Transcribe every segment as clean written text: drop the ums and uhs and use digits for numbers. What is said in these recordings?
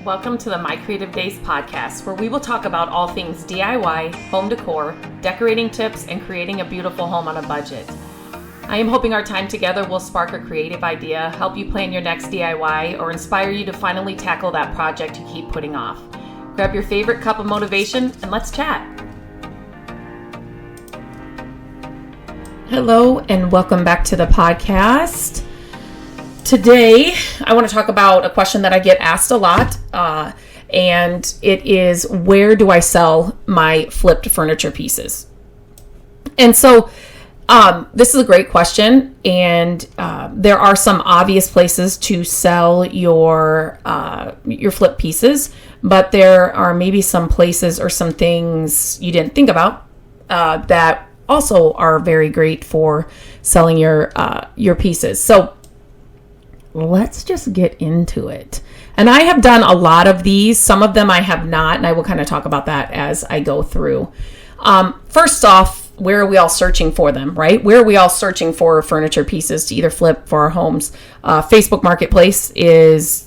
Welcome to the My Creative Days podcast, where we will talk about all things DIY, home decor, decorating tips, and creating a beautiful home on a budget. I am hoping our time together will spark a creative idea, help you plan your next DIY, or inspire you to finally tackle that project you keep putting off. Grab your favorite cup of motivation and let's chat. Hello and welcome back to the podcast. Today, I want to talk about a question that I get asked a lot, and it is, where do I sell my flipped furniture pieces? And so, this is a great question, and there are some obvious places to sell your flip pieces, but there are maybe some places or some things you didn't think about that also are very great for selling your pieces. So let's just get into it. And I have done a lot of these. Some of them I have not, and I will kind of talk about that as I go through. First off, where are we all searching for them, right? Where are we all searching for furniture pieces to either flip for our homes? Facebook Marketplace is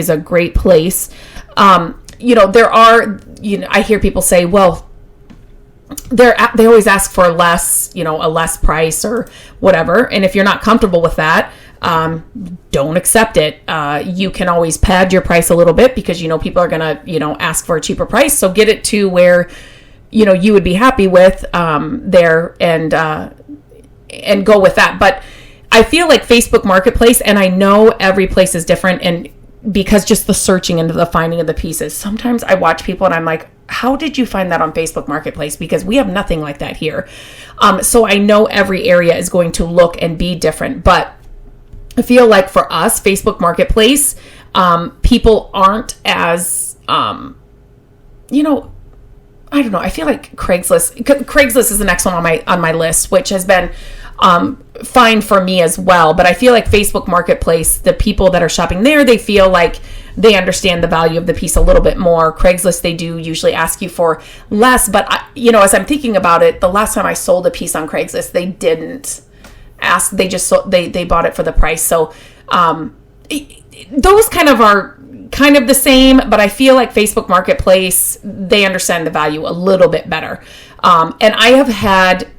a great place. There are, I hear people say, well, they always ask for less, a less price or whatever. And if you're not comfortable with that, don't accept it. You can always pad your price a little bit because, people are going to, ask for a cheaper price. So get it to where, you would be happy with, there and go with that. But I feel like Facebook Marketplace, and I know every place is different, and because just the searching into the finding of the pieces, sometimes I watch people and I'm like, how did you find that on Facebook Marketplace? Because we have nothing like that here. So I know every area is going to look and be different, but I feel like for us, Facebook Marketplace, people aren't as, I don't know. I feel like Craigslist is the next one on my list, which has been fine for me as well. But I feel like Facebook Marketplace, the people that are shopping there, they feel like they understand the value of the piece a little bit more. Craigslist, they do usually ask you for less. But, as I'm thinking about it, the last time I sold a piece on Craigslist, they didn't ask. They just they bought it for the price. So those kind of are kind of the same, but I feel like Facebook Marketplace, they understand the value a little bit better. And I have had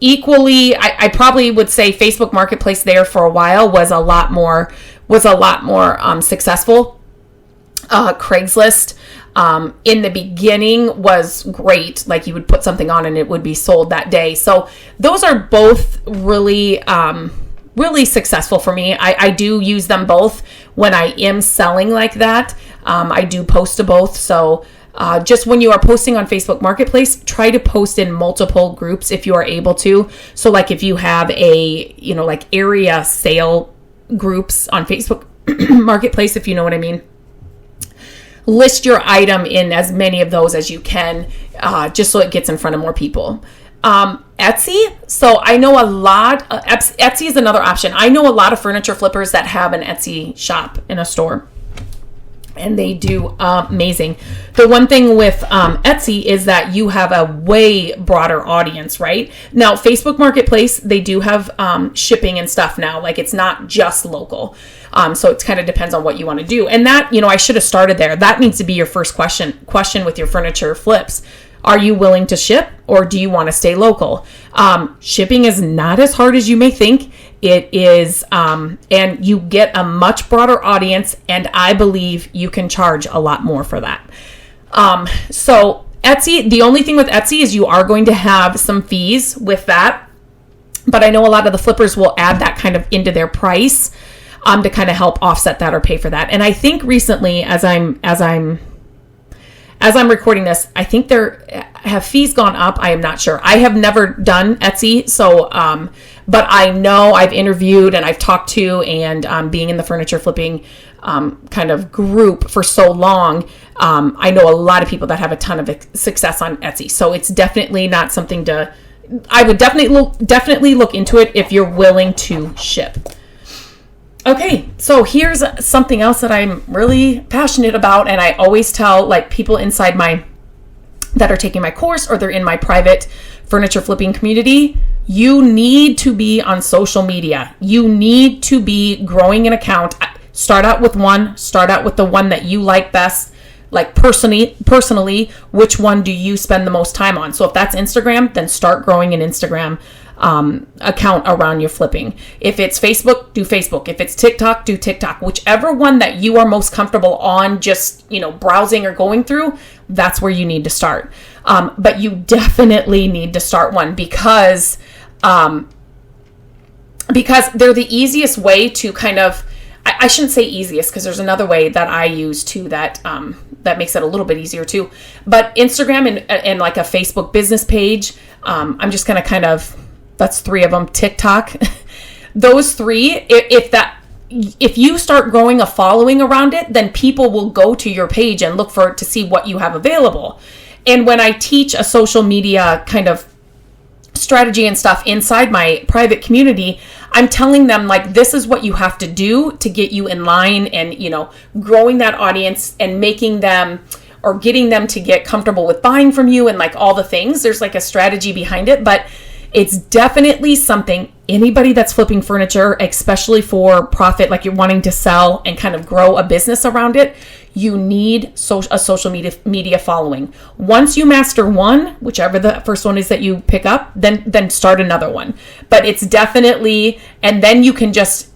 equally, I probably would say Facebook Marketplace there for a while was a lot more successful. Craigslist in the beginning was great. Like you would put something on and it would be sold that day. So those are both really successful for me. I do use them both when I am selling like that. I do post to both. So just when you are posting on Facebook Marketplace, try to post in multiple groups if you are able to. So like if you have like area sale groups on Facebook Marketplace, if you know what I mean, list your item in as many of those as you can, just so it gets in front of more people. Etsy. So I know a lot, Etsy is another option. I know a lot of furniture flippers that have an Etsy shop in a store, and they do amazing. The one thing with Etsy is that you have a way broader audience, right? Now, Facebook Marketplace, they do have shipping and stuff now. Like it's not just local. So it kind of depends on what you want to do. And that, I should have started there. That needs to be your first question with your furniture flips. Are you willing to ship, or do you want to stay local? Shipping is not as hard as you may think. It is, and you get a much broader audience, and I believe you can charge a lot more for that. So Etsy, the only thing with Etsy is you are going to have some fees with that, but I know a lot of the flippers will add that kind of into their price to kind of help offset that or pay for that. And I think recently, as I'm recording this, I think have fees gone up. I am not sure. I have never done Etsy, so but I know I've interviewed and I've talked to, and being in the furniture flipping kind of group for so long, I know a lot of people that have a ton of success on Etsy. So it's definitely not something I would definitely look into it if you're willing to ship. Okay, so here's something else that I'm really passionate about, and I always tell like people inside that are taking my course or they're in my private furniture flipping community, you need to be on social media. You need to be growing an account. Start out with one. Start out with the one that you like best. Like personally, which one do you spend the most time on? So if that's Instagram, then start growing an Instagram account around your flipping. If it's Facebook, do Facebook. If it's TikTok, do TikTok. Whichever one that you are most comfortable on, just, browsing or going through, that's where you need to start. But you definitely need to start one because they're the easiest way to kind of, I shouldn't say easiest because there's another way that I use too that makes it a little bit easier too. But Instagram and like a Facebook business page, I'm just going to kind of, that's 3 of them. TikTok, those 3, if you start growing a following around it, then people will go to your page and look to see what you have available. And when I teach a social media kind of strategy and stuff inside my private community, I'm telling them like, this is what you have to do to get you in line and, growing that audience and making them or getting them to get comfortable with buying from you and like all the things. There's like a strategy behind it, but it's definitely something anybody that's flipping furniture, especially for profit, like you're wanting to sell and kind of grow a business around it, you need a social media following. Once you master one, whichever the first one is that you pick up, then start another one. But it's definitely, and then you can just,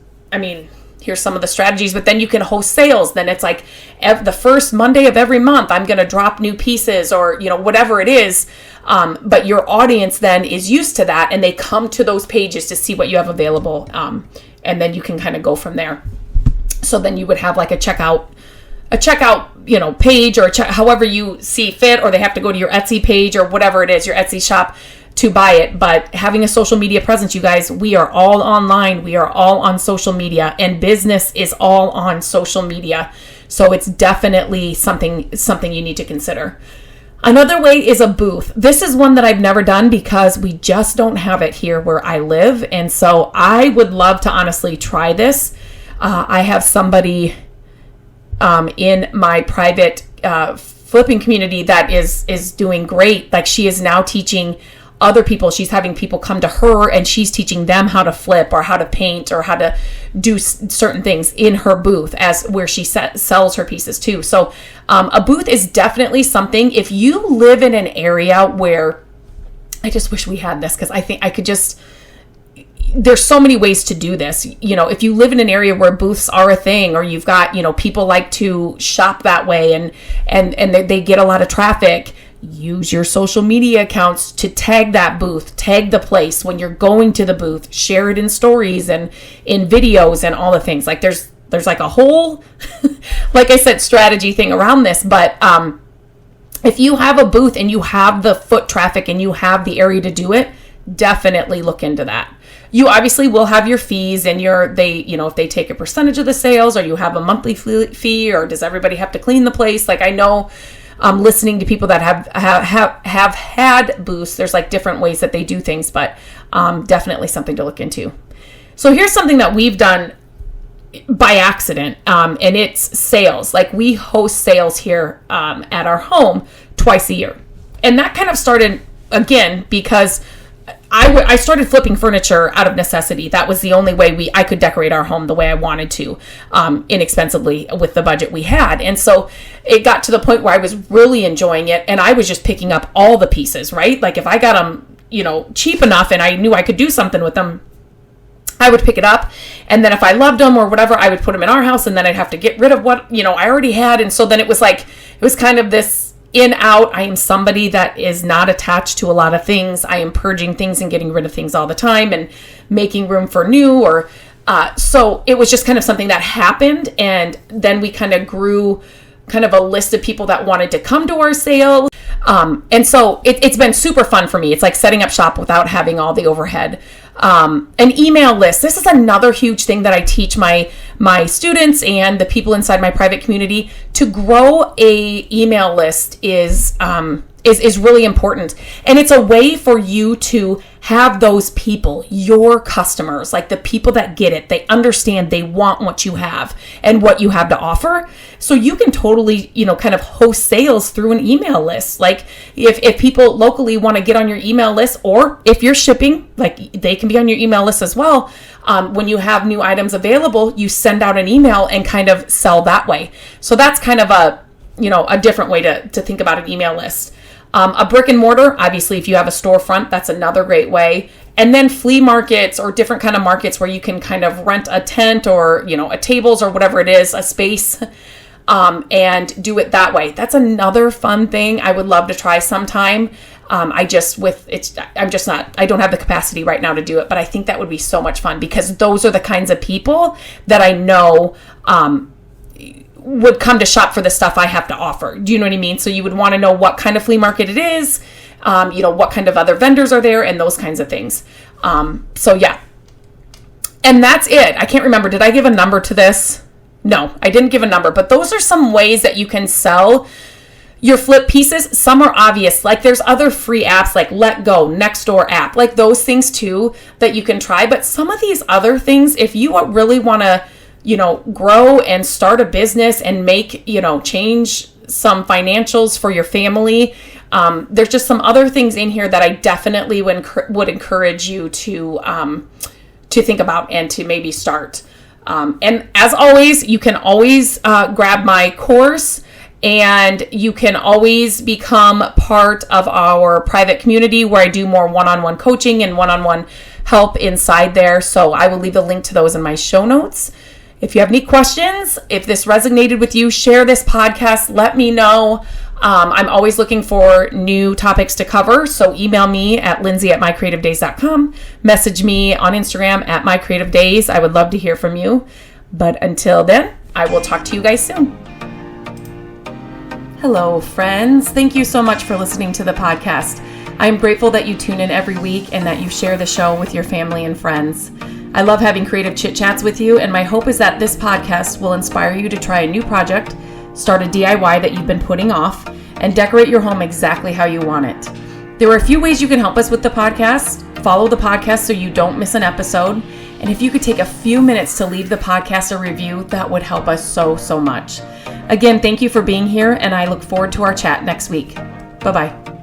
here's some of the strategies, but then you can host sales. Then it's like the first Monday of every month, I'm going to drop new pieces or, whatever it is. But your audience then is used to that and they come to those pages to see what you have available. And then you can kind of go from there. So then you would have like a checkout, page or however you see fit, or they have to go to your Etsy page or whatever it is, your Etsy shop to buy it. But having a social media presence, you guys, we are all online. We are all on social media and business is all on social media. So it's definitely something you need to consider. Another way is a booth. This is one that I've never done because we just don't have it here where I live. And so I would love to honestly try this. I have somebody in my private flipping community that is doing great. Like she is now teaching other people. She's having people come to her and she's teaching them how to flip or how to paint or how to do certain things in her booth where she sells her pieces too. So a booth is definitely something. If you live in an area where, I just wish we had this because I think I could just, there's so many ways to do this. If you live in an area where booths are a thing, or you've got, people like to shop that way and they get a lot of traffic, use your social media accounts to tag that booth, tag the place when you're going to the booth, share it in stories and in videos and all the things. Like there's like a whole, like I said, strategy thing around this. But if you have a booth and you have the foot traffic and you have the area to do it, definitely look into that. You obviously will have your fees and if they take a percentage of the sales, or you have a monthly fee, or does everybody have to clean the place? Like I know, listening to people that have had booths, there's like different ways that they do things, but definitely something to look into. So here's something that we've done by accident, and it's sales. Like we host sales here at our home twice a year. And that kind of started again because I started flipping furniture out of necessity. That was the only way I could decorate our home the way I wanted to, inexpensively with the budget we had. And so it got to the point where I was really enjoying it, and I was just picking up all the pieces, right? Like if I got them, cheap enough and I knew I could do something with them, I would pick it up. And then if I loved them or whatever, I would put them in our house, and then I'd have to get rid of what, I already had. And so then it was kind of this in, out. I am somebody that is not attached to a lot of things. I am purging things and getting rid of things all the time and making room for new, so it was just kind of something that happened. And then we kind of grew kind of a list of people that wanted to come to our sale. And so it's been super fun for me. It's like setting up shop without having all the overhead. An email list. This is another huge thing that I teach my students and the people inside my private community. To grow a email list is is really important. And it's a way for you to have those people, your customers, like the people that get it, they understand, they want what you have and what you have to offer. So you can totally, kind of host sales through an email list. Like if people locally want to get on your email list, or if you're shipping, like they can be on your email list as well. When you have new items available, you send out an email and kind of sell that way. So that's kind of a different way to think about an email list. A brick and mortar, obviously, if you have a storefront, that's another great way. And then flea markets or different kind of markets where you can kind of rent a tent or, a tables or whatever it is, a space, and do it that way. That's another fun thing I would love to try sometime. I don't have the capacity right now to do it, but I think that would be so much fun because those are the kinds of people that I know, would come to shop for the stuff I have to offer. Do you know what I mean? So you would want to know what kind of flea market it is, what kind of other vendors are there and those kinds of things. So yeah. And that's it. I can't remember. Did I give a number to this? No, I didn't give a number, but those are some ways that you can sell your flip pieces. Some are obvious, like there's other free apps like Let Go, Nextdoor app, like those things too that you can try. But some of these other things, if you really want to grow and start a business and make, change some financials for your family. There's just some other things in here that I definitely would encourage you to think about and to maybe start. And as always, you can always grab my course, and you can always become part of our private community where I do more one-on-one coaching and one-on-one help inside there. So I will leave a link to those in my show notes. If you have any questions, if this resonated with you, share this podcast. Let me know. I'm always looking for new topics to cover. So email me at lindsay@mycreativedays.com. Message me on Instagram at mycreativedays. I would love to hear from you. But until then, I will talk to you guys soon. Hello, friends. Thank you so much for listening to the podcast. I'm grateful that you tune in every week and that you share the show with your family and friends. I love having creative chit chats with you, and my hope is that this podcast will inspire you to try a new project, start a DIY that you've been putting off, and decorate your home exactly how you want it. There are a few ways you can help us with the podcast. Follow the podcast so you don't miss an episode. And if you could take a few minutes to leave the podcast a review, that would help us so, so much. Again, thank you for being here, and I look forward to our chat next week. Bye-bye.